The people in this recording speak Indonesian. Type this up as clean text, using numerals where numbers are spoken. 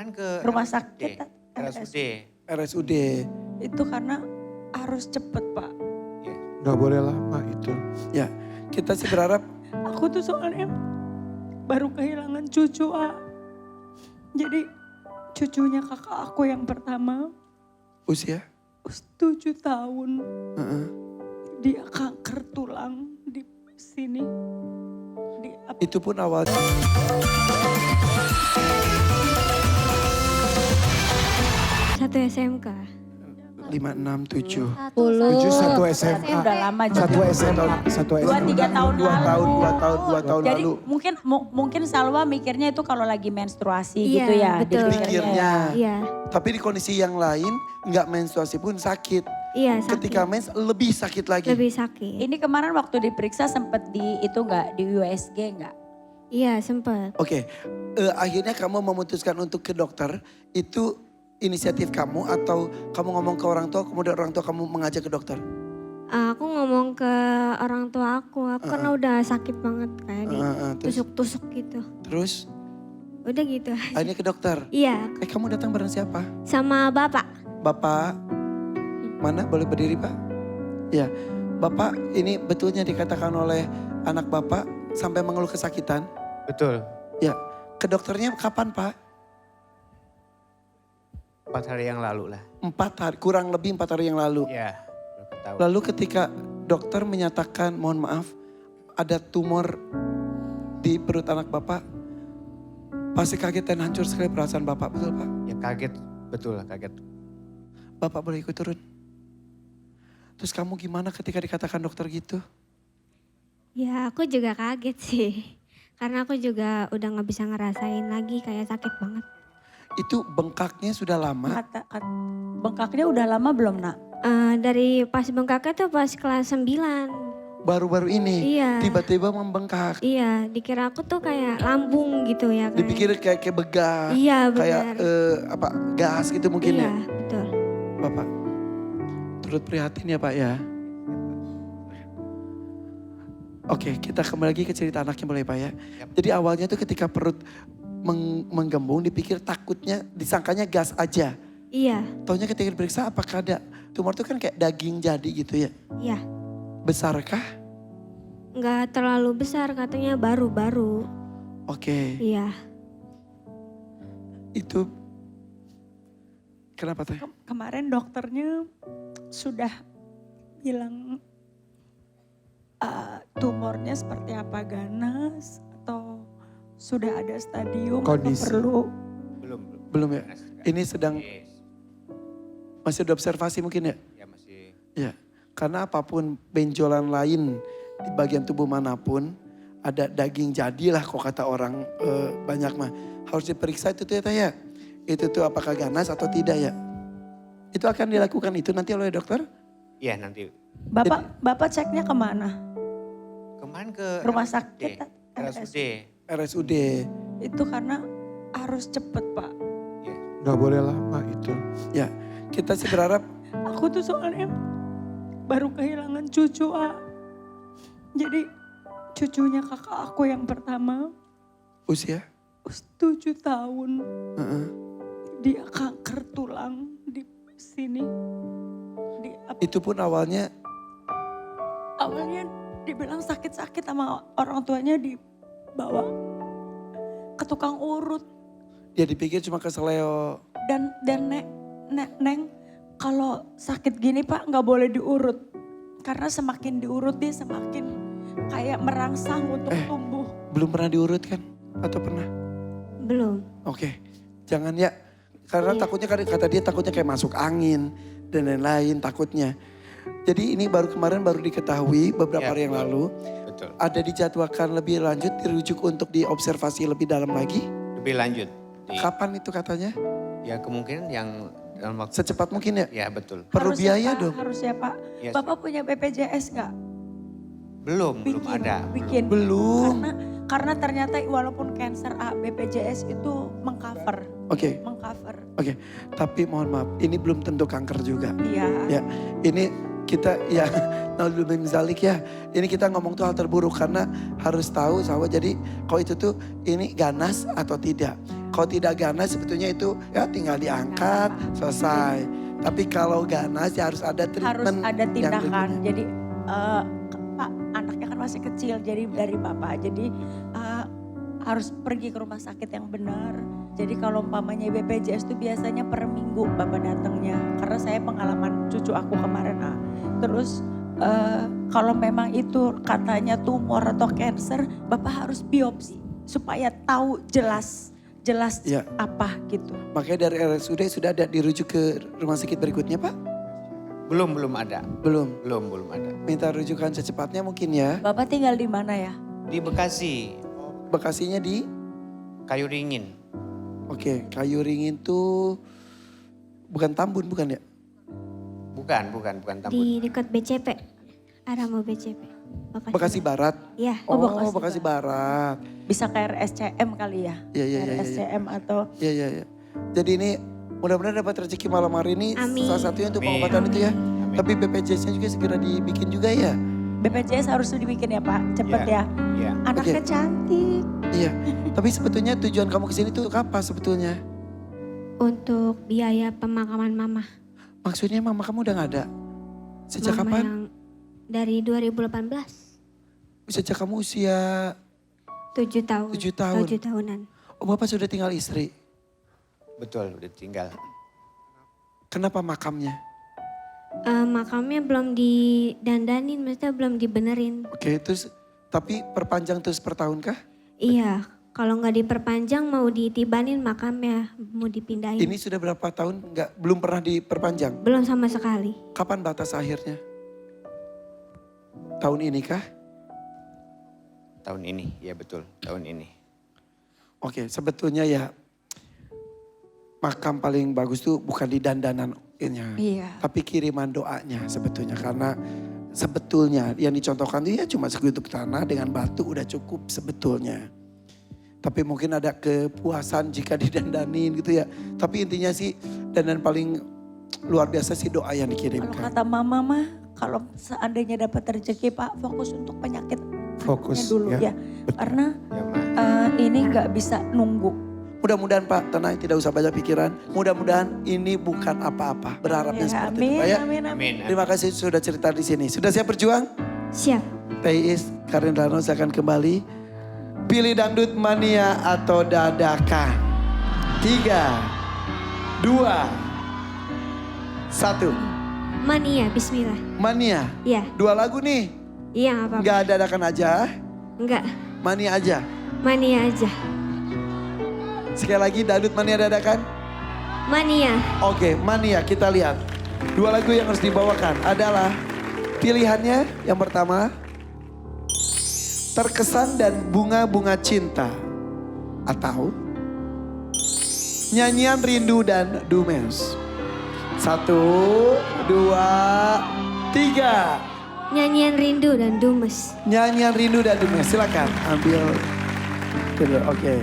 Kemarin ke rumah sakit RSUD. RSUD. itu karena harus cepet Pak. Ya. Gak boleh lama itu. Ya, kita sih berharap Aku tuh soalnya baru kehilangan cucu Jadi cucunya kakak aku yang pertama usia. 7 tahun. Heeh. Dia kanker tulang di sini. Itu pun awalnya. Satu SMK. 5, 6, 7. 7 satu SMA. Udah lama juga. Satu SMA. Satu SMA. 2-3 tahun lalu. 2 tahun Jadi lalu. mungkin Salwa mikirnya itu kalau lagi menstruasi Iya, gitu ya. betul. Pikirnya. Iya, Tapi di kondisi yang lain nggak menstruasi pun sakit. iya sakit. Ketika mens lebih sakit lagi. Lebih sakit. Ini kemarin waktu diperiksa sempet di itu enggak di USG enggak? Iya sempet. Oke, akhirnya kamu memutuskan untuk ke dokter, itu inisiatif kamu atau kamu ngomong ke orang tua, kemudian orang tua kamu mengajak ke dokter? Aku ngomong ke orang tua aku karena udah sakit banget kayak Terus, ditusuk-tusuk gitu. terus Udah gitu. akhirnya ke dokter. Iya, Kamu datang bareng siapa? sama bapak. Bapak, mana boleh berdiri Pak? Ya, Bapak ini betulnya dikatakan oleh anak Bapak sampai mengeluh kesakitan. Betul. Ya, ke dokternya kapan Pak? 4 hari yang lalu lah. 4 hari, kurang lebih 4 hari yang lalu. Ya, berapa tahun. Lalu ketika dokter menyatakan, mohon maaf, ada tumor di perut anak Bapak, pasti kaget dan hancur sekali perasaan Bapak, betul Pak? Ya kaget, betul kaget. Bapak boleh ikut turun. Terus kamu gimana ketika dikatakan dokter gitu? Ya aku juga kaget sih. Karena aku juga udah gak bisa ngerasain lagi kayak sakit banget. Itu bengkaknya sudah lama, Bengkaknya udah lama belum nak? Dari pas bengkaknya tuh pas kelas 9. baru-baru ini Iya. tiba-tiba membengkak. Iya, dikira aku tuh kayak lambung gitu ya. Kayak. Dipikir kayak begah, Iya kayak benar. gas gitu mungkin Iya, ya. betul. Bapak, turut prihatin ya Pak ya. Oke, kita kembali lagi ke cerita anaknya boleh Pak ya. Jadi awalnya tuh ketika perut menggembung dipikir takutnya disangkanya gas aja. Iya, Taunya ketika diperiksa apakah ada tumor tuh kan kayak daging jadi gitu ya. iya. Besarkah? Nggak terlalu besar katanya baru-baru. Oke, Iya. itu kenapa teh? Kemarin dokternya sudah bilang tumornya seperti apa, ganas atau sudah ada stadium Kondisi. atau perlu Belum. Belum ya? Ini sedang Yes. masih ada observasi mungkin ya? Ya masih. Ya, karena apapun benjolan lain di bagian tubuh manapun ada daging jadilah kok kata orang banyak mah. Harus diperiksa itu tuh ya Teh ya. Itu tuh apakah ganas atau tidak ya. Itu akan dilakukan itu nanti oleh dokter? Iya nanti. Bapak ceknya kemana? Kemarin ke Rumah sakit RSUD. RSUD. Itu karena harus cepet Pak. Ya. Gak boleh lama itu. Ya, kita sih berharap Aku tuh soalnya baru kehilangan cucu Jadi cucunya kakak aku yang pertama usia. 7 tahun. Heeh. Dia kanker tulang di sini. Itu pun awalnya Awalnya dibilang sakit-sakit sama orang tuanya dibawa ke tukang urut. dia dipikir cuma keseleo. Dan Neng kalau sakit gini Pak nggak boleh diurut. Karena semakin diurut dia semakin kayak merangsang untuk tumbuh. Belum pernah diurut kan? Atau pernah? Belum. Oke, jangan ya. Karena Iya. takutnya kata dia takutnya kayak masuk angin dan lain-lain takutnya. Jadi ini kemarin baru diketahui beberapa Ya, hari yang lalu. Betul. Ada dijadwalkan lebih lanjut, dirujuk untuk diobservasi lebih dalam lagi. Lebih lanjut. Kapan itu katanya? Ya kemungkinan yang dalam waktu. Secepat mungkin ya? Ya betul. Perlu Harus ya, biaya Pak, dong. Harus ya Pak. Yes. Bapak punya BPJS nggak? Belum ada. Bikin. Belum. Karena ternyata walaupun cancer BPJS itu mengcover. Oke, Mengcover. oke. Tapi mohon maaf, ini belum tentu kanker juga. Iya. Ya, ini kita ya naudzubillah min zalik ya. Ini kita ngomong tuh hal terburuk karena harus tahu sahabat. Jadi kalau itu tuh ini ganas atau tidak. Kalau tidak ganas sebetulnya itu ya tinggal diangkat selesai. Tapi kalau ganas ya harus ada treatment. Harus ada yang tindakan. berikutnya. Jadi Pak anaknya kan masih kecil jadi dari Bapak. Jadi harus pergi ke rumah sakit yang benar. Jadi kalau umpamanya BPJS itu biasanya per minggu Bapak datangnya. Karena saya pengalaman cucu aku kemarin. Terus kalau memang itu katanya tumor atau cancer, Bapak harus biopsi supaya tahu jelas Ya. apa gitu. Makanya dari RSUD sudah ada dirujuk ke rumah sakit berikutnya Pak? Belum ada. Belum. Belum ada. Minta rujukan secepatnya mungkin ya. Bapak tinggal di mana ya? Di Bekasi, Bekasinya di? Kayu Ringin. Oke, Kayu Ringin tuh bukan Tambun bukan ya? Bukan Tambun. Di dekat BCP. Arah mau BCP. Bekasi Barat? Iya. Oh, Bekasi Bekasi Barat. Bisa ke RSCM kali ya? Iya. RSCM atau Iya. Jadi ini mudah-mudahan dapat rezeki malam hari ini. Amin. Salah satunya untuk Amin. pengobatan itu ya. Amin. Tapi BPJS-nya juga segera dibikin juga ya. BPJS harus dibikin ya Pak, cepet Iya. ya. Iya. Anaknya cantik. Iya. Tapi sebetulnya tujuan kamu kesini tuh apa sebetulnya? Untuk biaya pemakaman mama. Maksudnya mama kamu udah gak ada? Sejak Mama kapan? yang dari 2018. Sejak kamu usia 7 tahun. 7 tahun. 7 tahunan. Oh bapak sudah tinggal istri. Betul, udah tinggal. Kenapa makamnya? Makamnya belum didandanin, maksudnya belum dibenerin. Oke terus tapi perpanjang terus per tahun kah? Iya, kalau nggak diperpanjang mau ditibanin makamnya, mau dipindahin. Ini sudah berapa tahun belum pernah diperpanjang? Belum sama sekali. Kapan batas akhirnya? Tahun ini kah? Tahun ini, ya betul, tahun ini. Oke, sebetulnya ya makam paling bagus tuh bukan di dandanannya, Iya. tapi kiriman doanya sebetulnya. Karena sebetulnya yang dicontohkan itu ya cuma segetuk tanah dengan batu udah cukup sebetulnya. Tapi mungkin ada kepuasan jika didandanin gitu ya. Tapi intinya sih dandan paling luar biasa sih doa yang Kalau dikirimkan. kata mama mah, kalau seandainya dapat rezeki Pak, fokus untuk penyakit Fokus dulu ya. ya. Karena Ya, Ma. ini nggak bisa nunggu. Mudah-mudahan Pak, tenang tidak usah banyak pikiran. Mudah-mudahan ini bukan apa-apa. Berharapnya Ya, seperti amin, itu Pak ya. amin, amin. Amin. Terima kasih sudah cerita di sini. Sudah siap berjuang? Siap. Teis, Karin Rano akan kembali. Pilih dangdut mania atau dadakan. 3, 2, 1. Mania, bismillah. Mania. Iya, 2 lagu nih. iya nggak apa-apa. Gak dadakan aja. Enggak, Mania aja. mania aja. Sekali lagi dangdut mania dadakan. Mania. Oke, mania kita lihat. 2 lagu yang harus dibawakan adalah pilihannya yang pertama. Terkesan dan bunga-bunga cinta. Atau nyanyian rindu dan dumes. 1, 2, 3. Nyanyian rindu dan dumes. Nyanyian rindu dan dumes. Silakan ambil. Oke.